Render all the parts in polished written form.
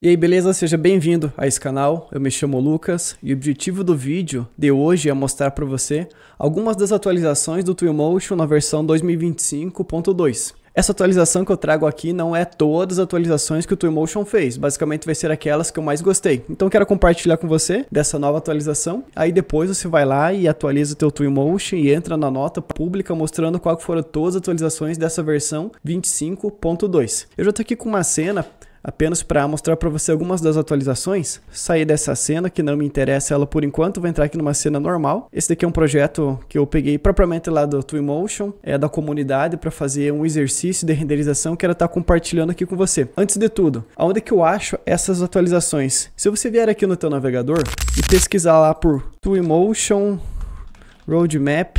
E aí, beleza? Seja bem-vindo a esse canal. Eu me chamo Lucas e o objetivo do vídeo de hoje é mostrar para você algumas das atualizações do Twinmotion na versão 2025.2. Essa atualização que eu trago aqui não é todas as atualizações que o Twinmotion fez, basicamente vai ser aquelas que eu mais gostei. Então eu quero compartilhar com você dessa nova atualização, aí depois você vai lá e atualiza o teu Twinmotion e entra na nota pública mostrando qual foram todas as atualizações dessa versão 25.2. Eu já estou aqui com uma cena apenas para mostrar para você algumas das atualizações. Sair dessa cena que não me interessa ela por enquanto, vou entrar aqui numa cena normal. Esse daqui é um projeto que eu peguei propriamente lá do Twinmotion, é da comunidade, para fazer um exercício de renderização que quero estar compartilhando aqui com você. Antes de tudo, aonde que eu acho essas atualizações? Se você vier aqui no teu navegador e pesquisar lá por Twinmotion Roadmap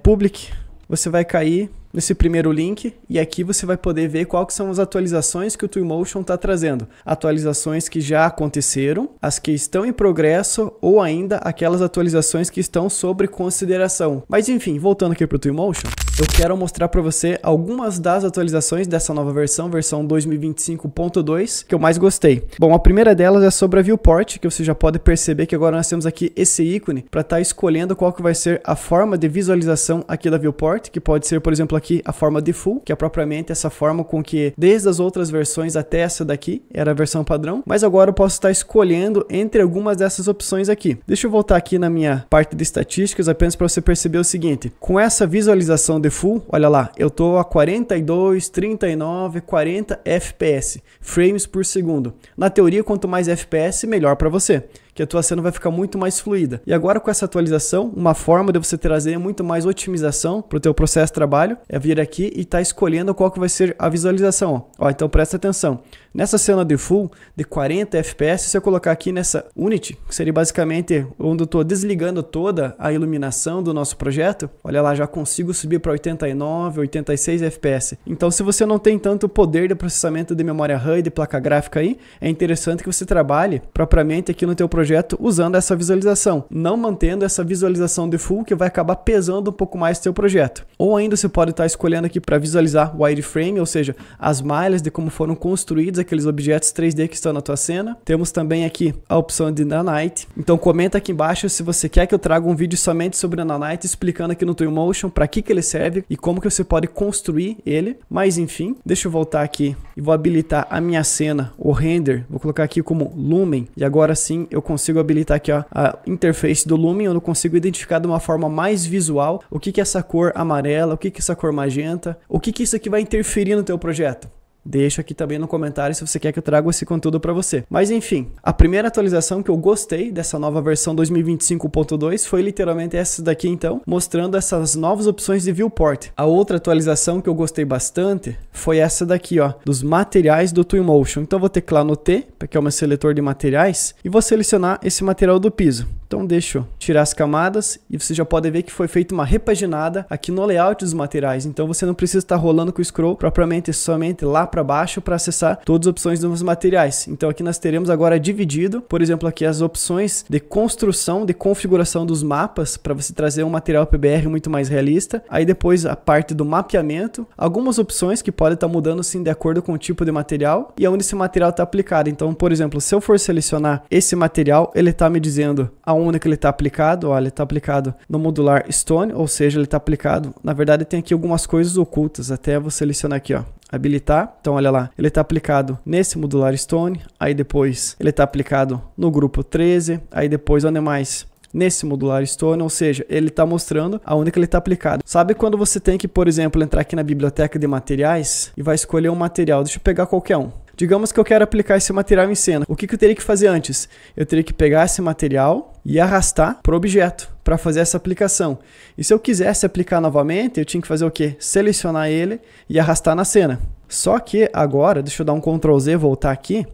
Public, você vai cair nesse primeiro link e aqui você vai poder ver quais são as atualizações que o Twinmotion está trazendo. Atualizações que já aconteceram, as que estão em progresso ou ainda aquelas atualizações que estão sob consideração. Mas enfim, voltando aqui para o Twinmotion, eu quero mostrar para você algumas das atualizações dessa nova versão 2025.2, que eu mais gostei. Bom, a primeira delas é sobre a Viewport, que você já pode perceber que agora nós temos aqui esse ícone para estar escolhendo qual que vai ser a forma de visualização aqui da Viewport, que pode ser, por exemplo, aqui a forma default, que é propriamente essa forma com que desde as outras versões até essa daqui era a versão padrão, mas agora eu posso estar escolhendo entre algumas dessas opções aqui. Deixa eu voltar aqui na minha parte de estatísticas apenas para você perceber o seguinte: com essa visualização default, olha lá, eu tô a 42, 39, 40 FPS, frames por segundo. Na teoria, quanto mais FPS, melhor para você, que a tua cena vai ficar muito mais fluida. E agora com essa atualização, uma forma de você trazer muito mais otimização para o teu processo de trabalho é vir aqui e estar escolhendo qual que vai ser a visualização. Ó, então presta atenção. Nessa cena de full de 40 FPS, se eu colocar aqui nessa Unity, que seria basicamente onde eu estou desligando toda a iluminação do nosso projeto, olha lá, já consigo subir para 89, 86 FPS. Então se você não tem tanto poder de processamento de memória RAM e de placa gráfica aí, é interessante que você trabalhe propriamente aqui no teu projeto usando essa visualização, não mantendo essa visualização de full, que vai acabar pesando um pouco mais teu projeto. Ou ainda você pode estar escolhendo aqui para visualizar wireframe, ou seja, as malhas de como foram construídos aqueles objetos 3D que estão na tua cena. Temos também aqui a opção de Nanite. Então comenta aqui embaixo se você quer que eu traga um vídeo somente sobre a Nanite, explicando aqui no Twinmotion para que ele serve e como que você pode construir ele. Mas enfim, deixa eu voltar aqui e vou habilitar a minha cena, o render, vou colocar aqui como Lumen, e agora sim eu consigo habilitar aqui, ó, a interface do Lumen, onde eu consigo identificar de uma forma mais visual o que é essa cor amarela, o que é essa cor magenta, o que isso aqui vai interferir no teu projeto. Deixa aqui também no comentário se você quer que eu traga esse conteúdo para você. Mas enfim, a primeira atualização que eu gostei dessa nova versão 2025.2 foi literalmente essa daqui então, mostrando essas novas opções de viewport. A outra atualização que eu gostei bastante foi essa daqui, ó, dos materiais do Twinmotion. Então eu vou teclar no T, que é o meu seletor de materiais, e vou selecionar esse material do piso. Então deixa eu tirar as camadas e você já pode ver que foi feita uma repaginada aqui no layout dos materiais. Então você não precisa estar rolando com o scroll propriamente somente lá para baixo para acessar todas as opções dos materiais. Então aqui nós teremos agora dividido, por exemplo, aqui as opções de construção, de configuração dos mapas para você trazer um material PBR muito mais realista. Aí depois a parte do mapeamento, algumas opções que podem estar mudando sim de acordo com o tipo de material e aonde esse material está aplicado. Então, por exemplo, se eu for selecionar esse material, ele está me dizendo aonde que ele está aplicado. Ó, ele está aplicado no modular Stone, ou seja, ele está aplicado, na verdade tem aqui algumas coisas ocultas, até vou selecionar aqui, ó, habilitar. Então olha lá, ele está aplicado nesse modular Stone, aí depois ele está aplicado no grupo 13, aí depois onde mais? Nesse modular Stone, ou seja, ele está mostrando aonde que ele está aplicado. Sabe quando você tem que, por exemplo, entrar aqui na biblioteca de materiais e vai escolher um material, deixa eu pegar qualquer um. Digamos que eu quero aplicar esse material em cena. O que eu teria que fazer antes? Eu teria que pegar esse material e arrastar para o objeto para fazer essa aplicação. E se eu quisesse aplicar novamente, eu tinha que fazer o quê? Selecionar ele e arrastar na cena. Só que agora, deixa eu dar um Ctrl Z, voltar aqui,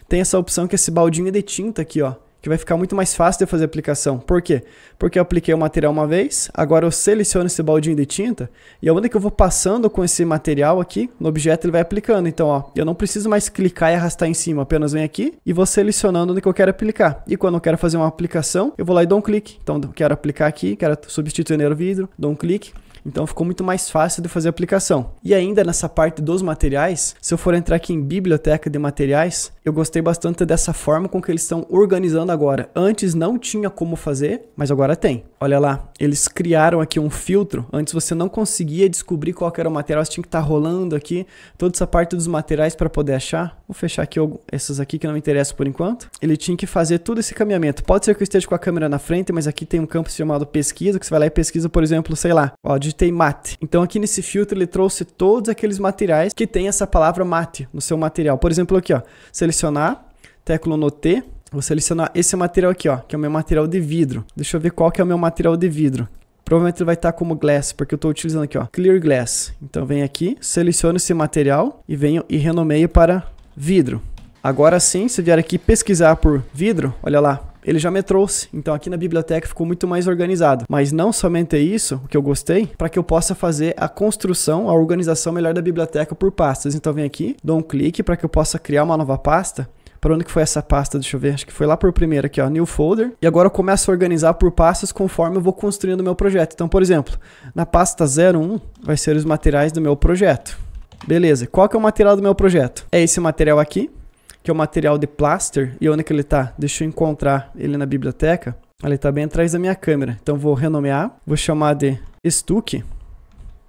tem essa opção que é esse baldinho de tinta aqui, ó, que vai ficar muito mais fácil de fazer a aplicação. Por quê? Porque eu apliquei o material uma vez, agora eu seleciono esse baldinho de tinta, e aonde que eu vou passando com esse material aqui, no objeto ele vai aplicando. Então, ó, eu não preciso mais clicar e arrastar em cima, apenas venho aqui e vou selecionando onde que eu quero aplicar. E quando eu quero fazer uma aplicação, eu vou lá e dou um clique. Então, eu quero aplicar aqui, quero substituir o vidro, dou um clique. Então ficou muito mais fácil de fazer a aplicação. E ainda nessa parte dos materiais, se eu for entrar aqui em biblioteca de materiais, eu gostei bastante dessa forma com que eles estão organizando agora. Antes não tinha como fazer, mas agora tem. Olha lá, eles criaram aqui um filtro. Antes você não conseguia descobrir qual que era o material, você tinha que estar rolando aqui toda essa parte dos materiais para poder achar. Vou fechar aqui esses aqui que não me interessam por enquanto. Ele tinha que fazer todo esse caminhamento. Pode ser que eu esteja com a câmera na frente, mas aqui tem um campo chamado pesquisa, que você vai lá e pesquisa, por exemplo, sei lá, ó, digitei mate. Então aqui nesse filtro ele trouxe todos aqueles materiais que tem essa palavra mate no seu material. Por exemplo, aqui, ó, selecionar, tecla no T, vou selecionar esse material aqui, ó, que é o meu material de vidro. Deixa eu ver qual que é o meu material de vidro. Provavelmente ele vai estar como glass, porque eu estou utilizando aqui, ó, clear glass. Então venho aqui, seleciono esse material e venho e renomeio para vidro. Agora sim, se vier aqui pesquisar por vidro, olha lá, ele já me trouxe. Então aqui na biblioteca ficou muito mais organizado. Mas não somente isso, o que eu gostei, para que eu possa fazer a construção, a organização melhor da biblioteca por pastas. Então vem aqui, dou um clique para que eu possa criar uma nova pasta. Para onde que foi essa pasta? Deixa eu ver. Acho que foi lá por primeiro aqui, ó, New Folder. E agora eu começo a organizar por pastas conforme eu vou construindo o meu projeto. Então, por exemplo, na pasta 01 vai ser os materiais do meu projeto. Beleza. Qual que é o material do meu projeto? É esse material aqui, que é o material de plaster. E onde que ele tá? Deixa eu encontrar ele na biblioteca. Ele está bem atrás da minha câmera. Então vou renomear, vou chamar de Stuck.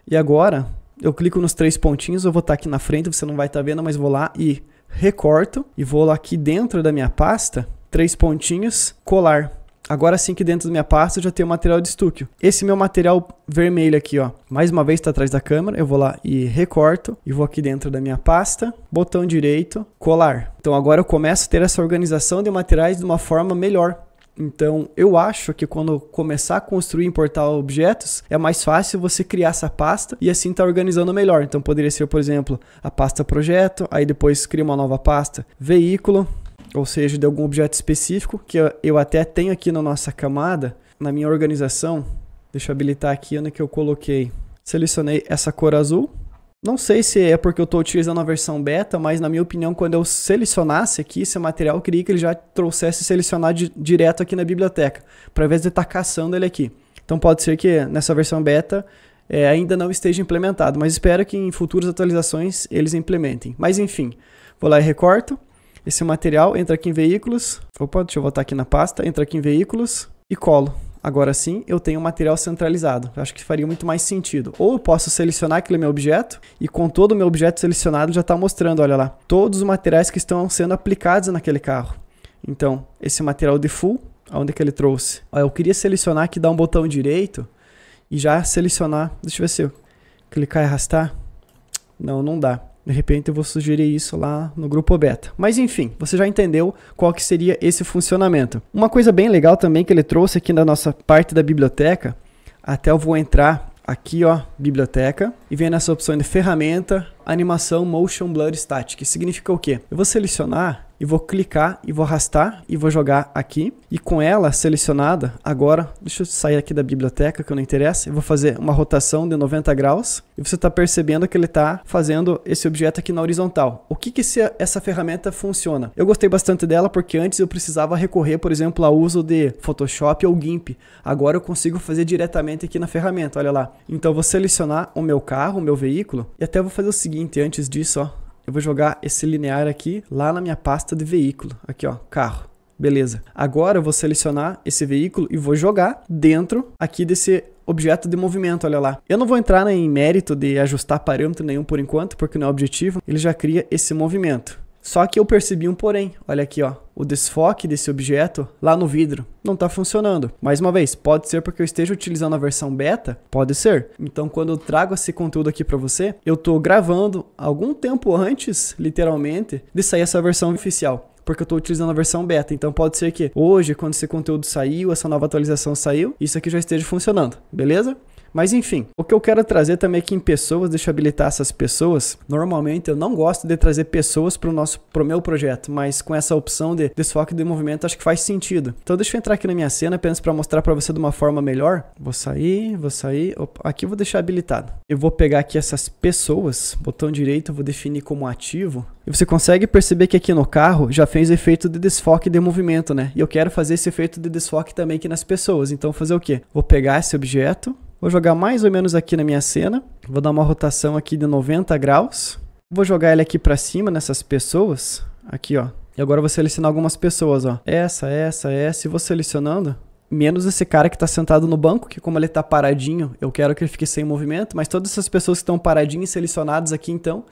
E agora eu clico nos 3 pontinhos, eu vou estar aqui na frente, você não vai estar vendo, mas vou lá e recorto e vou lá aqui dentro da minha pasta, 3 pontinhos, colar. Agora sim que dentro da minha pasta eu já tenho o material de Stuck. Esse meu material vermelho aqui, ó, mais uma vez está atrás da câmera, eu vou lá e recorto e vou aqui dentro da minha pasta, botão direito, colar. Então agora eu começo a ter essa organização de materiais de uma forma melhor. Então eu acho que quando eu começar a construir e importar objetos, é mais fácil você criar essa pasta e assim tá organizando melhor. Então poderia ser, por exemplo, a pasta projeto, aí depois cria uma nova pasta veículo, ou seja, de algum objeto específico, que eu até tenho aqui na nossa camada, na minha organização. Deixa eu habilitar aqui onde que eu coloquei. Selecionei essa cor azul. Não sei se é porque eu estou utilizando a versão beta, mas na minha opinião, quando eu selecionasse aqui esse material, eu queria que ele já trouxesse selecionado direto aqui na biblioteca, para ao invés de estar caçando ele aqui. Então pode ser que nessa versão beta ainda não esteja implementado, mas espero que em futuras atualizações eles implementem. Mas enfim, vou lá e recorto esse material, entra aqui em veículos, opa, deixa eu voltar aqui na pasta, entra aqui em veículos e colo. Agora sim, eu tenho um material centralizado. Eu acho que faria muito mais sentido. Ou eu posso selecionar aquele meu objeto e com todo o meu objeto selecionado já está mostrando, olha lá, todos os materiais que estão sendo aplicados naquele carro. Então, esse material de full, aonde que ele trouxe? Ó, eu queria selecionar aqui, dar um botão direito e já selecionar. Deixa eu ver se eu clicar e arrastar. Não, não dá. De repente eu vou sugerir isso lá no grupo beta. Mas enfim, você já entendeu qual que seria esse funcionamento. Uma coisa bem legal também que ele trouxe aqui na nossa parte da biblioteca, até eu vou entrar aqui, ó, biblioteca, e vem nessa opção de ferramenta, animação Motion Blur Static. Significa o quê? Eu vou selecionar e vou clicar e vou arrastar e vou jogar aqui. E com ela selecionada, agora, deixa eu sair aqui da biblioteca que não interessa. Eu vou fazer uma rotação de 90 graus. E você está percebendo que ele está fazendo esse objeto aqui na horizontal. O que essa ferramenta funciona? Eu gostei bastante dela porque antes eu precisava recorrer, por exemplo, ao uso de Photoshop ou GIMP. Agora eu consigo fazer diretamente aqui na ferramenta, olha lá. Então eu vou selecionar o meu carro, o meu veículo. E até vou fazer o seguinte, antes disso, ó. Eu vou jogar esse linear aqui lá na minha pasta de veículo. Aqui, ó, carro. Beleza. Agora eu vou selecionar esse veículo e vou jogar dentro aqui desse objeto de movimento, olha lá. Eu não vou entrar em mérito de ajustar parâmetro nenhum por enquanto, porque não é objetivo. Ele já cria esse movimento. Só que eu percebi um porém. Olha aqui, ó. O desfoque desse objeto lá no vidro não está funcionando. Mais uma vez, pode ser porque eu esteja utilizando a versão beta? Pode ser. Então, quando eu trago esse conteúdo aqui para você, eu estou gravando algum tempo antes, literalmente, de sair essa versão oficial. Porque eu estou utilizando a versão beta. Então, pode ser que hoje, quando esse conteúdo saiu, essa nova atualização saiu, isso aqui já esteja funcionando. Beleza? Mas enfim, o que eu quero trazer também aqui em pessoas, deixa eu habilitar essas pessoas. Normalmente eu não gosto de trazer pessoas para o meu projeto, mas com essa opção de desfoque de movimento acho que faz sentido. Então deixa eu entrar aqui na minha cena apenas para mostrar para você de uma forma melhor. Vou sair, opa, aqui eu vou deixar habilitado. Eu vou pegar aqui essas pessoas, botão direito, eu vou definir como ativo. E você consegue perceber que aqui no carro já fez efeito de desfoque de movimento, né? E eu quero fazer esse efeito de desfoque também aqui nas pessoas. Então fazer o quê? Vou pegar esse objeto, Vou jogar mais ou menos aqui na minha cena. Vou dar uma rotação aqui de 90 graus. Vou jogar ele aqui pra cima nessas pessoas. Aqui, ó. E agora eu vou selecionar algumas pessoas, ó. Essa. E vou selecionando. Menos esse cara que tá sentado no banco, que como ele tá paradinho, eu quero que ele fique sem movimento. Mas todas essas pessoas que estão paradinhas e selecionadas aqui, então,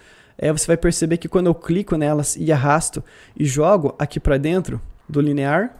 você vai perceber que quando eu clico nelas e arrasto e jogo aqui pra dentro do linear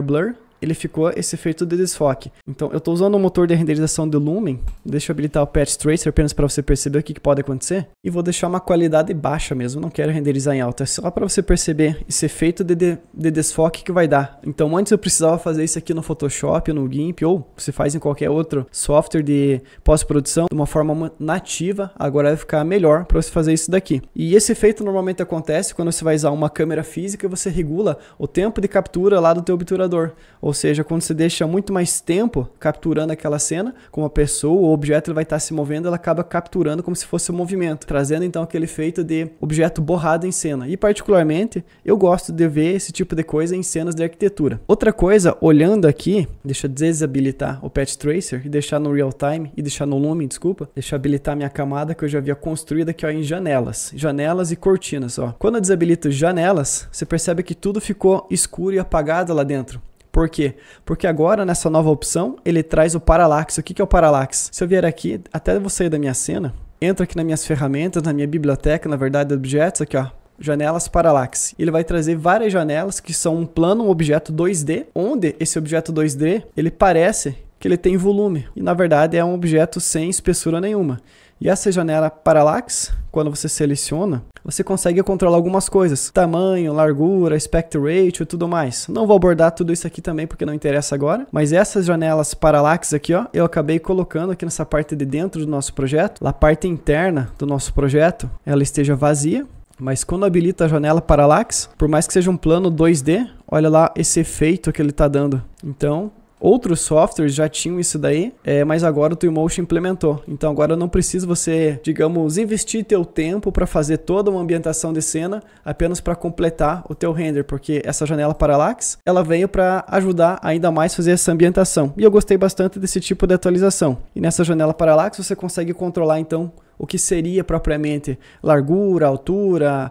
blur, ele ficou esse efeito de desfoque. Então, eu estou usando o motor de renderização do Lumen. Deixa eu habilitar o Patch Tracer apenas para você perceber o que pode acontecer. E vou deixar uma qualidade baixa mesmo, não quero renderizar em alta. É só para você perceber esse efeito de desfoque que vai dar. Então, antes eu precisava fazer isso aqui no Photoshop, no GIMP, ou você faz em qualquer outro software de pós-produção, de uma forma nativa. Agora vai ficar melhor para você fazer isso daqui. E esse efeito normalmente acontece quando você vai usar uma câmera física e você regula o tempo de captura lá do teu obturador. Ou seja, quando você deixa muito mais tempo capturando aquela cena, como a pessoa, o objeto ele vai estar se movendo, ela acaba capturando como se fosse um movimento, trazendo então aquele efeito de objeto borrado em cena. E particularmente, eu gosto de ver esse tipo de coisa em cenas de arquitetura. Outra coisa, olhando aqui, deixa eu desabilitar o Patch Tracer e deixar no Real Time, e deixar no Lumen, desculpa. Deixa eu habilitar minha camada que eu já havia construído aqui, ó, em janelas. Janelas e cortinas, ó. Quando eu desabilito janelas, você percebe que tudo ficou escuro e apagado lá dentro. Por quê? Porque agora, nessa nova opção, ele traz o Parallax. O que é o Parallax? Se eu vier aqui, até vou sair da minha cena, entro aqui nas minhas ferramentas, na minha biblioteca, na verdade, de objetos, aqui ó, janelas Parallax. Ele vai trazer várias janelas que são um plano, um objeto 2D, onde esse objeto 2D, ele parece que ele tem volume. E na verdade é um objeto sem espessura nenhuma. E essa janela Parallax, quando você seleciona, você consegue controlar algumas coisas. Tamanho, largura, aspect ratio e tudo mais. Não vou abordar tudo isso aqui também porque não interessa agora. Mas essas janelas Parallax aqui, ó, eu acabei colocando aqui nessa parte de dentro do nosso projeto. A parte interna do nosso projeto, ela esteja vazia. Mas quando habilita a janela Parallax, por mais que seja um plano 2D, olha lá esse efeito que ele está dando. Então, outros softwares já tinham isso daí, mas agora o Twinmotion implementou. Então agora não precisa você, digamos, investir teu tempo para fazer toda uma ambientação de cena apenas para completar o teu render, porque essa janela Parallax, ela veio para ajudar ainda mais a fazer essa ambientação. E eu gostei bastante desse tipo de atualização. E nessa janela Parallax você consegue controlar então o que seria propriamente largura, altura,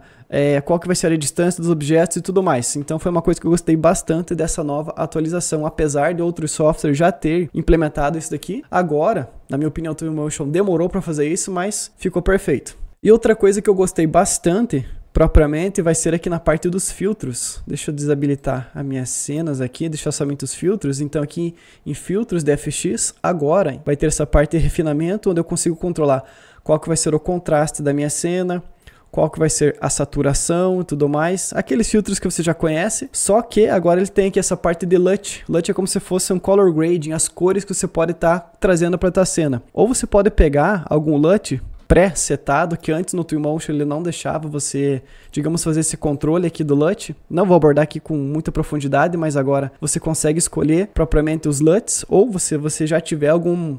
qual que vai ser a distância dos objetos e tudo mais. Então foi uma coisa que eu gostei bastante dessa nova atualização, apesar de outros softwares já ter implementado isso daqui. Agora, na minha opinião, o Twinmotion demorou para fazer isso, mas ficou perfeito. E outra coisa que eu gostei bastante, propriamente, vai ser aqui na parte dos filtros. Deixa eu desabilitar as minhas cenas aqui, deixar somente os filtros. Então aqui em filtros de FX, agora vai ter essa parte de refinamento, onde eu consigo controlar qual que vai ser o contraste da minha cena, qual que vai ser a saturação e tudo mais. Aqueles filtros que você já conhece, só que agora ele tem aqui essa parte de LUT. LUT é como se fosse um color grading, as cores que você pode estar trazendo para a tua cena. Ou você pode pegar algum LUT pré-setado, que antes no Twinmotion ele não deixava você, digamos, fazer esse controle aqui do LUT. Não vou abordar aqui com muita profundidade, mas agora você consegue escolher propriamente os LUTs, ou você já tiver algum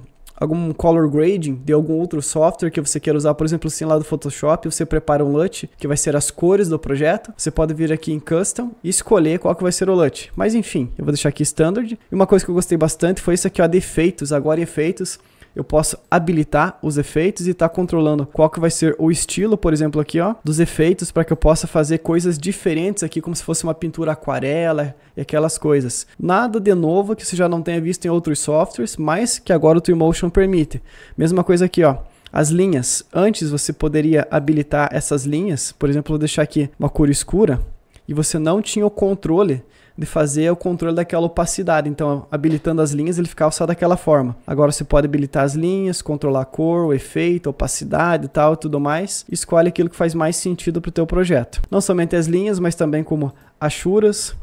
color grading de algum outro software que você queira usar, por exemplo, assim lá do Photoshop, você prepara um LUT, que vai ser as cores do projeto. Você pode vir aqui em Custom e escolher qual que vai ser o LUT. Mas enfim, eu vou deixar aqui Standard. E uma coisa que eu gostei bastante foi isso aqui, ó, de efeitos. Agora efeitos, eu posso habilitar os efeitos e estar controlando qual que vai ser o estilo, por exemplo, aqui, ó, dos efeitos, para que eu possa fazer coisas diferentes aqui, como se fosse uma pintura aquarela e aquelas coisas. Nada de novo que você já não tenha visto em outros softwares, mas que agora o Twinmotion permite. Mesma coisa aqui, ó. As linhas. Antes você poderia habilitar essas linhas, por exemplo, vou deixar aqui uma cor escura, e você não tinha o controle de fazer o controle daquela opacidade. Então, habilitando as linhas, ele ficava só daquela forma. Agora você pode habilitar as linhas, controlar a cor, o efeito, a opacidade e tal, e tudo mais. Escolhe aquilo que faz mais sentido para o teu projeto. Não somente as linhas, mas também como achuras.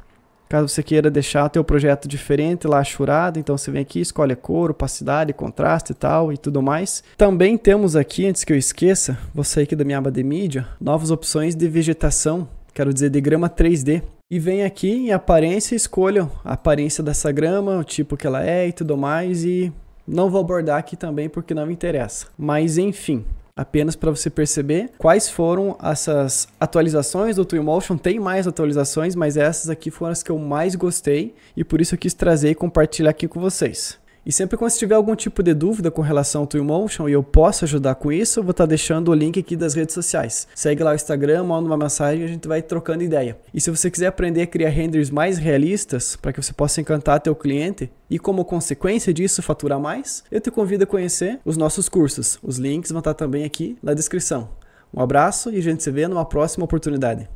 Caso você queira deixar o teu projeto diferente, lá achurado, então você vem aqui, escolhe a cor, opacidade, contraste e tal, e tudo mais. Também temos aqui, antes que eu esqueça, vou sair aqui da minha aba de mídia, novas opções de vegetação, quero dizer, de grama 3D. E vem aqui em aparência, escolham a aparência dessa grama, o tipo que ela é e tudo mais. E não vou abordar aqui também porque não me interessa. Mas enfim, apenas para você perceber quais foram essas atualizações do Twinmotion. Tem mais atualizações, mas essas aqui foram as que eu mais gostei. E por isso eu quis trazer e compartilhar aqui com vocês. E sempre quando você tiver algum tipo de dúvida com relação ao Twinmotion e eu posso ajudar com isso, eu vou estar deixando o link aqui das redes sociais. Segue lá o Instagram, manda uma mensagem e a gente vai trocando ideia. E se você quiser aprender a criar renders mais realistas para que você possa encantar teu cliente e como consequência disso faturar mais, eu te convido a conhecer os nossos cursos. Os links vão estar também aqui na descrição. Um abraço e a gente se vê numa próxima oportunidade.